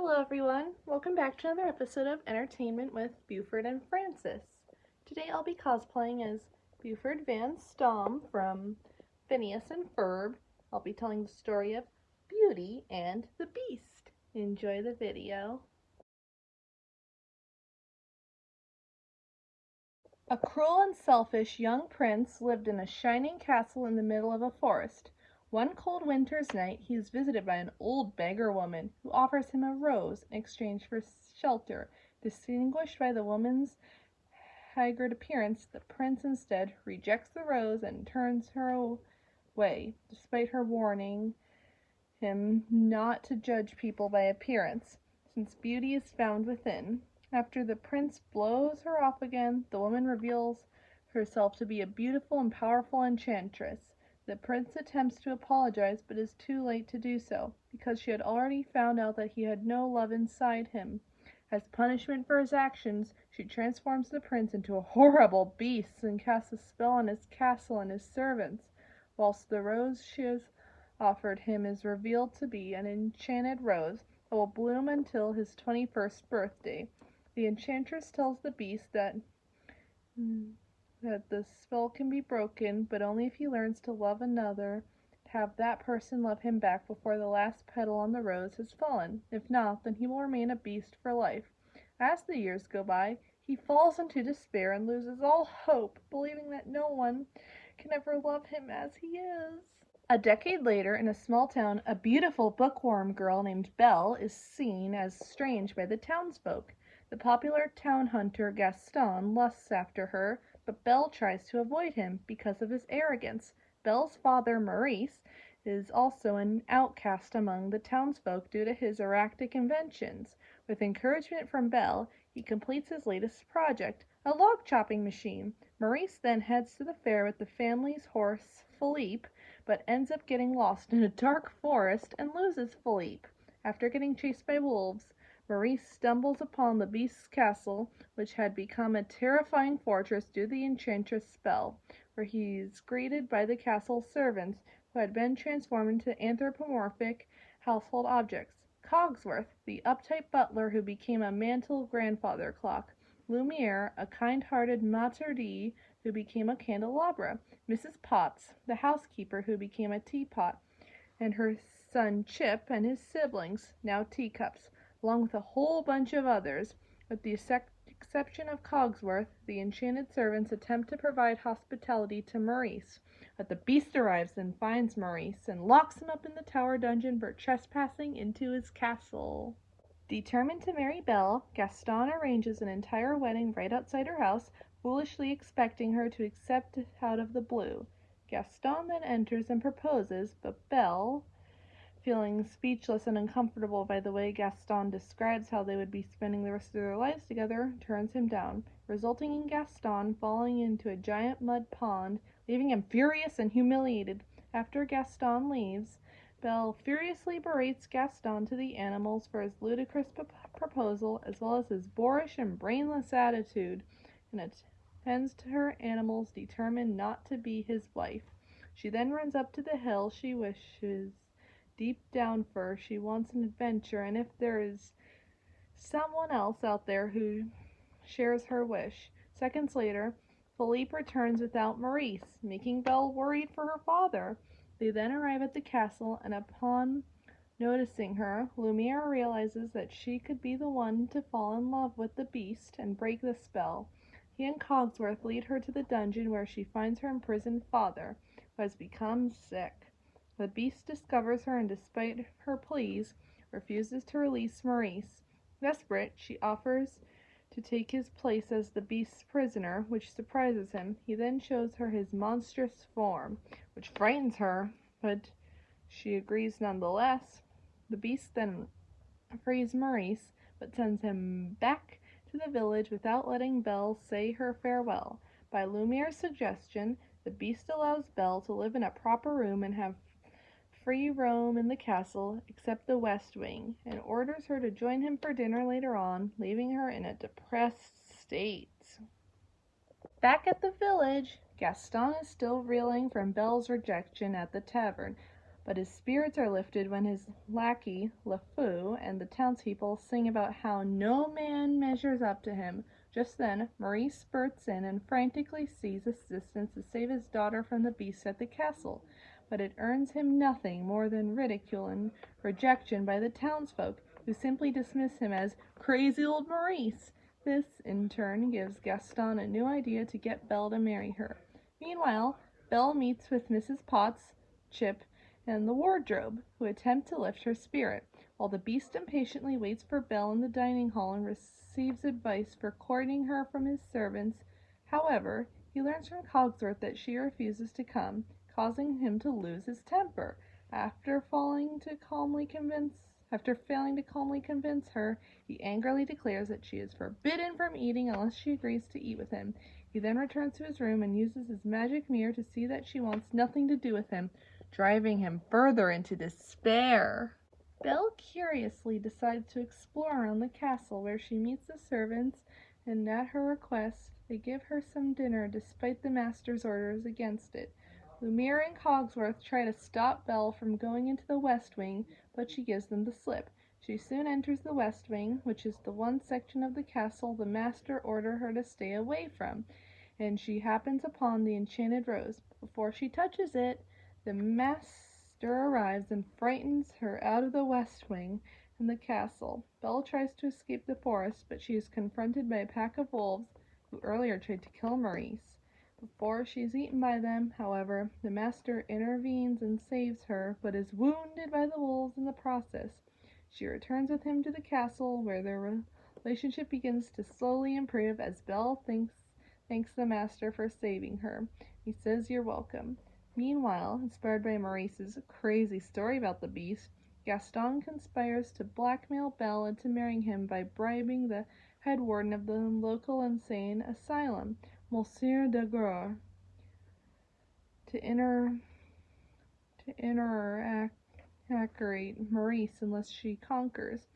Hello everyone, welcome back to another episode of Entertainment with Buford and Francis. Today I'll be cosplaying as Buford Van Stom from Phineas and Ferb. I'll be telling the story of Beauty and the Beast. Enjoy the video. A cruel and selfish young prince lived in a shining castle in the middle of a forest. One cold winter's night he is visited by an old beggar woman who offers him a rose in exchange for shelter. Distinguished by the woman's haggard appearance, the prince instead rejects the rose and turns her away, despite her warning him not to judge people by appearance, since beauty is found within. After the prince blows her off again, the woman reveals herself to be a beautiful and powerful enchantress. The prince attempts to apologize, but is too late to do so, because she had already found out that he had no love inside him. As punishment for his actions, she transforms the prince into a horrible beast and casts a spell on his castle and his servants, whilst the rose she has offered him is revealed to be an enchanted rose that will bloom until his 21st birthday. The enchantress tells the beast that the spell can be broken, but only if he learns to love another, have that person love him back before the last petal on the rose has fallen. If not, then he will remain a beast for life. As the years go by, he falls into despair and loses all hope, believing that no one can ever love him as he is. A decade later, in a small town, a beautiful bookworm girl named Belle is seen as strange by the townsfolk. The popular town hunter Gaston lusts after her, but Belle tries to avoid him because of his arrogance. Belle's father, Maurice, is also an outcast among the townsfolk due to his erratic inventions. With encouragement from Belle, he completes his latest project, a log-chopping machine. Maurice then heads to the fair with the family's horse, Philippe, but ends up getting lost in a dark forest and loses Philippe. After getting chased by wolves, Maurice stumbles upon the beast's castle, which had become a terrifying fortress due to the enchantress' spell, where he is greeted by the castle's servants, who had been transformed into anthropomorphic household objects. Cogsworth, the uptight butler who became a mantle grandfather clock. Lumiere, a kind-hearted maître d' who became a candelabra. Mrs. Potts, the housekeeper who became a teapot, and her son Chip and his siblings, now teacups, along with a whole bunch of others. With the exception of Cogsworth, the enchanted servants attempt to provide hospitality to Maurice, but the beast arrives and finds Maurice and locks him up in the tower dungeon for trespassing into his castle. Determined to marry Belle, Gaston arranges an entire wedding right outside her house, foolishly expecting her to accept it out of the blue. Gaston then enters and proposes, but Belle, feeling speechless and uncomfortable by the way Gaston describes how they would be spending the rest of their lives together, turns him down, resulting in Gaston falling into a giant mud pond, leaving him furious and humiliated. After Gaston leaves, Belle furiously berates Gaston to the animals for his ludicrous proposal, as well as his boorish and brainless attitude, and attends to her animals determined not to be his wife. She then runs up to the hill she wishes deep down for. She wants an adventure, and if there is someone else out there who shares her wish. Seconds later, Philippe returns without Maurice, making Belle worried for her father. They then arrive at the castle, and upon noticing her, Lumiere realizes that she could be the one to fall in love with the beast and break the spell. He and Cogsworth lead her to the dungeon where she finds her imprisoned father, who has become sick. The beast discovers her and, despite her pleas, refuses to release Maurice. Desperate, she offers to take his place as the beast's prisoner, which surprises him. He then shows her his monstrous form, which frightens her, but she agrees nonetheless. The beast then frees Maurice, but sends him back to the village without letting Belle say her farewell. By Lumiere's suggestion, the beast allows Belle to live in a proper room and have free roam in the castle, except the west wing, and orders her to join him for dinner later on, leaving her in a depressed state. Back at the village, Gaston is still reeling from Belle's rejection at the tavern, But his spirits are lifted when his lackey, LeFou, and the townspeople sing about how no man measures up to him. Just then, Maurice spurts in and frantically seeks assistance to save his daughter from the beast at the castle. But it earns him nothing more than ridicule and rejection by the townsfolk, who simply dismiss him as crazy old Maurice. This, in turn, gives Gaston a new idea to get Belle to marry her. Meanwhile, Belle meets with Mrs. Potts, Chip, and the wardrobe, who attempt to lift her spirit, while the beast impatiently waits for Belle in the dining hall and receives advice for courting her from his servants. However, he learns from Cogsworth that she refuses to come, causing him to lose his temper. After failing to calmly convince her, he angrily declares that she is forbidden from eating unless she agrees to eat with him. He then returns to his room and uses his magic mirror to see that she wants nothing to do with him, driving him further into despair. Belle curiously decides to explore around the castle, where she meets the servants, and at her request, they give her some dinner despite the master's orders against it. Lumiere and Cogsworth try to stop Belle from going into the West Wing, but she gives them the slip. She soon enters the West Wing, which is the one section of the castle the master ordered her to stay away from, and she happens upon the enchanted rose. Before she touches it, the master arrives and frightens her out of the West Wing and the castle. Belle tries to escape the forest, but she is confronted by a pack of wolves who earlier tried to kill Maurice. Before she is eaten by them, however, the master intervenes and saves her, but is wounded by the wolves in the process. She returns with him to the castle, where their relationship begins to slowly improve as Belle thanks the master for saving her. He says, "You're welcome." Meanwhile, inspired by Maurice's crazy story about the beast, Gaston conspires to blackmail Belle into marrying him by bribing the head warden of the local insane asylum, Monsieur Daguerre, to interrogate Maurice unless she conquers.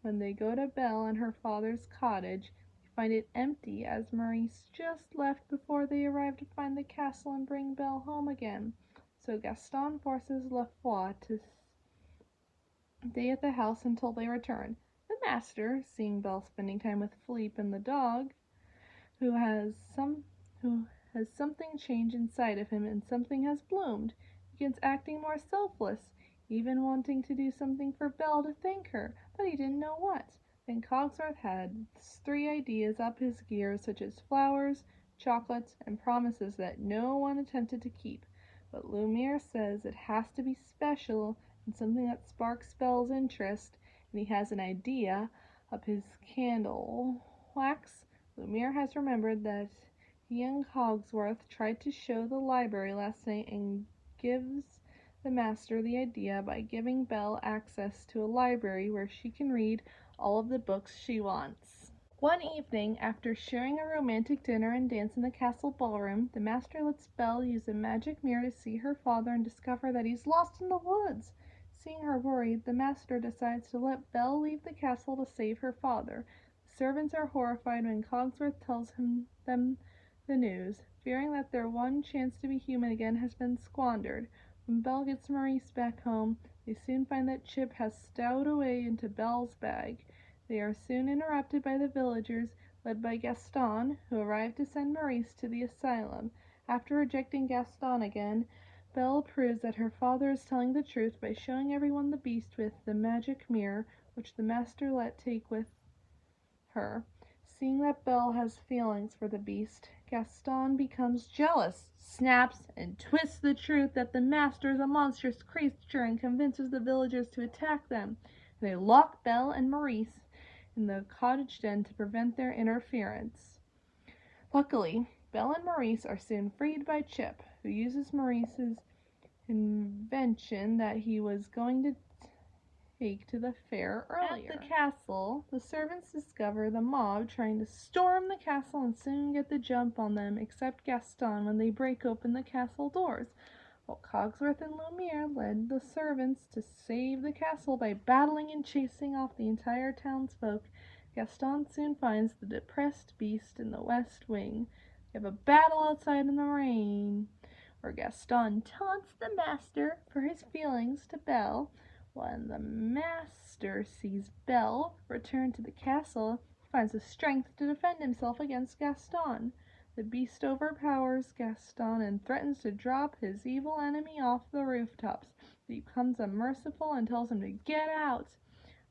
When they go to Belle and her father's cottage, they find it empty, as Maurice just left before they arrive to find the castle and bring Belle home again. So Gaston forces Lefoy to stay at the house until they return. The master, seeing Belle spending time with Philippe and the dog, who has something change inside of him and something has bloomed, begins acting more selfless, even wanting to do something for Belle to thank her, but he didn't know what. Then Cogsworth had 3 ideas up his gear, such as flowers, chocolates, and promises that no one attempted to keep. But Lumiere says it has to be special and something that sparks Belle's interest, and he has an idea up his candle wax. Lumiere has remembered that he and Cogsworth tried to show the library last night and gives the master the idea by giving Belle access to a library where she can read all of the books she wants. One evening, after sharing a romantic dinner and dance in the castle ballroom, the master lets Belle use a magic mirror to see her father and discover that he's lost in the woods. Seeing her worried, the master decides to let Belle leave the castle to save her father. The servants are horrified when Cogsworth tells them the news, fearing that their one chance to be human again has been squandered. When Belle gets Maurice back home, they soon find that Chip has stowed away into Belle's bag. They are soon interrupted by the villagers, led by Gaston, who arrive to send Maurice to the asylum. After rejecting Gaston again, Belle proves that her father is telling the truth by showing everyone the beast with the magic mirror, which the master let take with her. Seeing that Belle has feelings for the beast, Gaston becomes jealous, snaps, and twists the truth that the master is a monstrous creature and convinces the villagers to attack them. They lock Belle and Maurice in the cottage den to prevent their interference. Luckily, Belle and Maurice are soon freed by Chip, who uses Maurice's invention that he was going to take to the fair earlier. At the castle, the servants discover the mob trying to storm the castle and soon get the jump on them, except Gaston when they break open the castle doors. While Cogsworth and Lumiere led the servants to save the castle by battling and chasing off the entire townsfolk, Gaston soon finds the depressed beast in the West Wing. They have a battle outside in the rain, where Gaston taunts the master for his feelings to Belle. When the master sees Belle return to the castle, he finds the strength to defend himself against Gaston. The beast overpowers Gaston and threatens to drop his evil enemy off the rooftops. He becomes unmerciful and tells him to get out.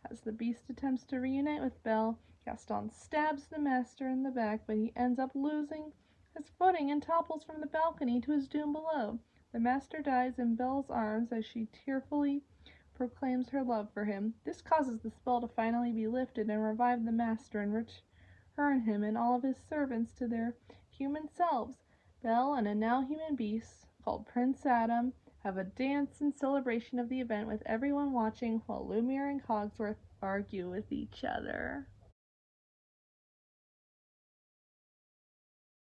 As the beast attempts to reunite with Belle, Gaston stabs the master in the back, but he ends up losing his footing and topples from the balcony to his doom below. The master dies in Belle's arms as she tearfully proclaims her love for him. This causes the spell to finally be lifted and revive the master and return him and all of his servants to their human selves. Belle and a now human beast, called Prince Adam, have a dance in celebration of the event with everyone watching while Lumiere and Cogsworth argue with each other.